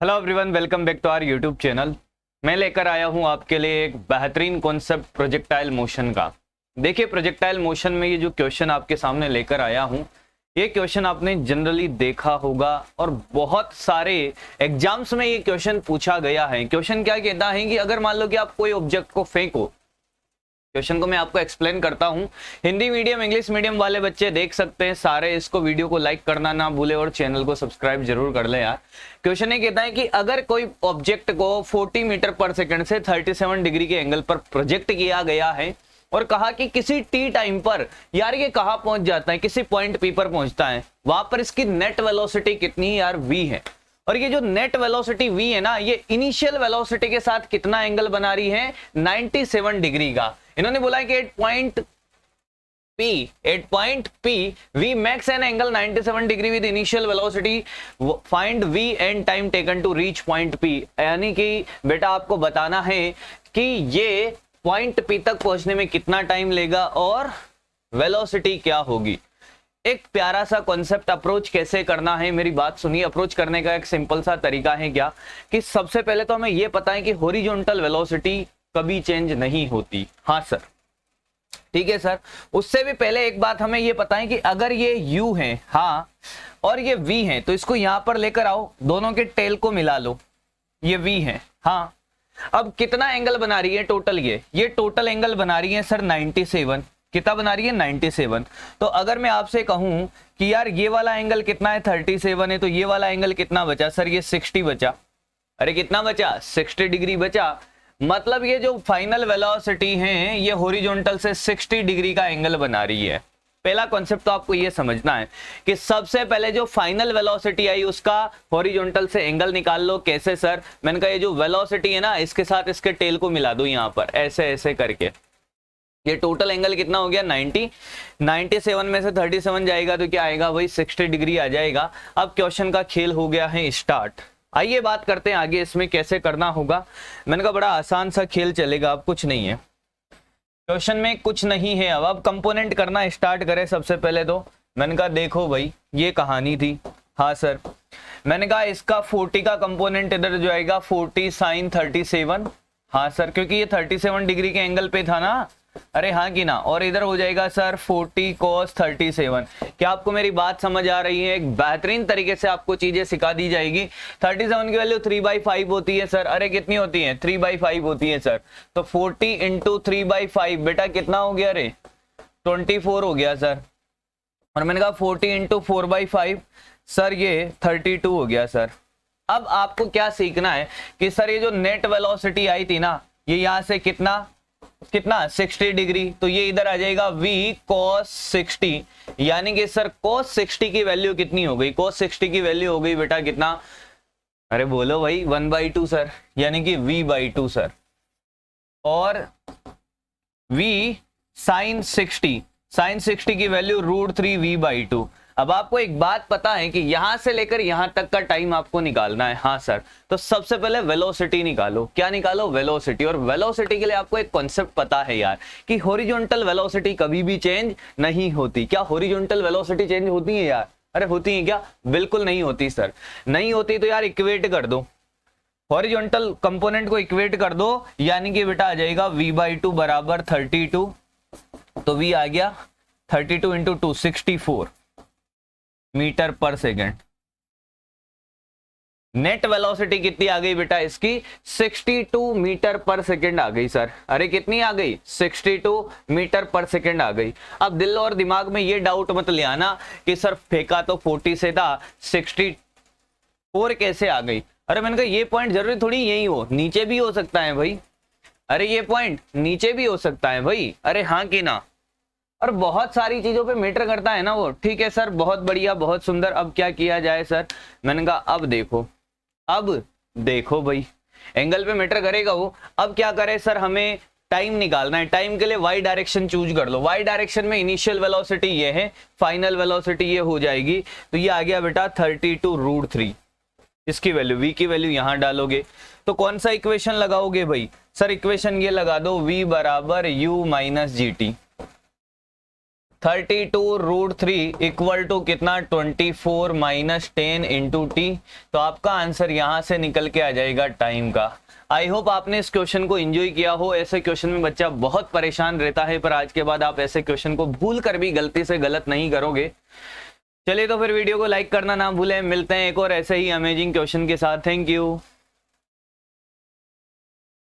Hello everyone, welcome back to our YouTube channel. मैं लेकर आया हूं आपके लिए एक बेहतरीन कॉन्सेप्ट प्रोजेक्टाइल मोशन का। देखिए, प्रोजेक्टाइल मोशन में ये जो क्वेश्चन आपके सामने लेकर आया हूं, ये क्वेश्चन आपने जनरली देखा होगा और बहुत सारे एग्जाम्स में ये क्वेश्चन पूछा गया है। क्वेश्चन क्या कहता है कि अगर मान लो कि आप कोई ऑब्जेक्ट को फेंको, क्वेश्चन को मैं आपको एक्सप्लेन करता हूं। हिंदी मीडियम इंग्लिश मीडियम वाले बच्चे देख सकते हैं सारे। इसको वीडियो को लाइक करना ना भूले और चैनल को सब्सक्राइब जरूर कर ले यार। क्वेश्चन ये कहता है कि अगर कोई ऑब्जेक्ट को 40 मीटर पर सेकंड से 37 डिग्री के एंगल पर प्रोजेक्ट किया गया है और कहा कि किसी टी टाइम पर यार ये कहां पहुंच जाता है, किसी पॉइंट पी पर पहुंचता है, वहां पर इसकी नेट वेलोसिटी कितनी यार वी है। और ये जो नेट वेलोसिटी v है ना, ये इनिशियल वेलोसिटी के साथ कितना एंगल बना रही है, 97 डिग्री का। इन्होंने बोला है कि at point P v max an angle 97 degree with initial velocity, find v and time taken to reach point P। यानी कि बेटा आपको बताना है कि ये पॉइंट P तक पहुंचने में कितना टाइम लेगा और वेलोसिटी क्या होगी। एक प्यारा सा कॉन्सेप्ट, अप्रोच कैसे करना है, मेरी बात सुनिए। अप्रोच करने का एक सिंपल सा तरीका है क्या कि सबसे पहले तो हमें यह पता है कि हॉरिजॉन्टल वेलोसिटी कभी चेंज नहीं होती। हाँ सर, ठीक है सर। उससे भी पहले एक बात हमें यह पता है कि अगर ये u है, हाँ, और ये v है, तो इसको यहां पर लेकर आओ, दोनों के टेल को मिला लो, ये v है, हाँ। अब कितना एंगल बना रही है टोटल, ये टोटल एंगल बना रही है सर 97। कितना बना रही है, 97। तो अगर मैं आपसे कहूं कि यार ये वाला एंगल कितना है, 37 है, तो ये वाला एंगल कितना बचा सर, ये 60 बचा। अरे कितना बचा, 60 डिग्री बचा। मतलब ये जो फाइनल वेलोसिटी है ये हॉरिजॉन्टल से 60 डिग्री का एंगल बना रही है। पहला कॉन्सेप्ट तो आपको ये समझना है कि सबसे पहले जो फाइनल वेलोसिटी आई उसका हॉरिजॉन्टल से एंगल निकाल लो। कैसे सर, मैंने कहा ये जो वेलोसिटी है ना, इसके साथ इसके टेल को मिला दो यहां पर, ऐसे ऐसे करके। ये टोटल एंगल कितना हो गया, 90। 97 में से 37 जाएगा तो क्या आएगा, वही 60 डिग्री आ जाएगा। अब क्वेश्चन का खेल हो गया है स्टार्ट। आइए बात करते हैं आगे इसमें कैसे करना होगा। मैंने कहा बड़ा आसान सा खेल चलेगा, अब कुछ नहीं है क्वेश्चन में, कुछ नहीं है। अब कंपोनेंट करना स्टार्ट करें। सबसे पहले तो मैंने कहा देखो भाई, ये कहानी थी। हाँ सर, मैंने कहा इसका 40 का कंपोनेंट इधर जो आएगा 40 साइन 37। हाँ सर, क्योंकि ये 37 डिग्री के एंगल पे था ना, अरे हाँ कि ना। और इधर हो जाएगा सर 40 cos 37। क्या आपको मेरी बात समझ आ रही है? एक बेहतरीन तरीके से आपको चीजें सिखा दी जाएगी। 37 की वैल्यू 3/5 होती है सर। अरे कितनी होती है, 3/5 होती है सर। तो 40 इंटू 3/5 बेटा कितना हो गया, अरे 24 हो गया सर। और मैंने कहा 40 इंटू 4/5 सर, ये 32 हो गया सर। अब आपको क्या सीखना है कि सर ये जो नेट वेलोसिटी आई थी ना, ये यहां से कितना 60 डिग्री, तो ये इधर आ जाएगा v cos 60। यानी कि सर cos 60 की वैल्यू कितनी हो गई, cos 60 की वैल्यू हो गई बेटा कितना, अरे बोलो भाई 1/2 सर, यानी कि v/2 सर। और v sin 60 की वैल्यू √3v/2। अब आपको एक बात पता है कि यहां से लेकर यहां तक का टाइम आपको निकालना है। हाँ सर, तो सबसे पहले वेलोसिटी निकालो। क्या निकालो, वेलोसिटी। और वेलोसिटी के लिए आपको एक कॉन्सेप्ट पता है यार कि हॉरिजॉन्टल वेलोसिटी कभी भी चेंज नहीं होती। क्या हॉरिजॉन्टल वेलोसिटी चेंज होती है यार? अरे होती है क्या? बिल्कुल नहीं होती सर। नहीं होती तो यार इक्वेट कर दो, हॉरिजॉन्टल कंपोनेंट को इक्वेट कर दो, यानी कि बेटा आ जाएगा v/2 बराबर 32। तो v आ गया 32 इंटू 2 64 मीटर पर सेकेंड। नेट वेलोसिटी कितनी आ गई बेटा इसकी, 62 मीटर पर सेकेंड आ गई सर। अरे कितनी आ गई, 62 मीटर पर सेकेंड आ गई। अब दिल और दिमाग में ये डाउट मत ले आना कि सर फेंका तो 40 से था, 64 कैसे आ गई। अरे मैंने कहा ये पॉइंट जरूरी थोड़ी यही हो, नीचे भी हो सकता है भाई। अरे ये पॉइंट नीचे भी हो सकता है भाई। अरे हाँ कि ना। और बहुत सारी चीजों पे मैटर करता है ना वो। ठीक है सर, बहुत बढ़िया, बहुत सुंदर। अब क्या किया जाए सर, मैंने कहा अब देखो भाई, एंगल पे मैटर करेगा वो। अब क्या करें सर, हमें टाइम निकालना है। टाइम के लिए वाई डायरेक्शन चूज कर लो। वाई डायरेक्शन में इनिशियल वेलोसिटी ये है, फाइनल वेलोसिटी ये हो जाएगी। तो ये आ गया बेटा 32√3। इसकी वैल्यू, v की वैल्यू यहां डालोगे तो कौन सा इक्वेशन लगाओगे भाई? सर इक्वेशन ये लगा दो, v बराबर u minus g t. 32√3 equal to कितना 24 माइनस 10 इंटू टी। तो आपका आंसर यहां से निकल के आ जाएगा टाइम का। आई होप आपने इस क्वेश्चन को एंजॉय किया हो। ऐसे क्वेश्चन में बच्चा बहुत परेशान रहता है, पर आज के बाद आप ऐसे क्वेश्चन को भूल कर भी गलती से गलत नहीं करोगे। चलिए तो फिर वीडियो को लाइक करना ना भूलें। मिलते हैं एक और ऐसे ही अमेजिंग क्वेश्चन के साथ। Thank you.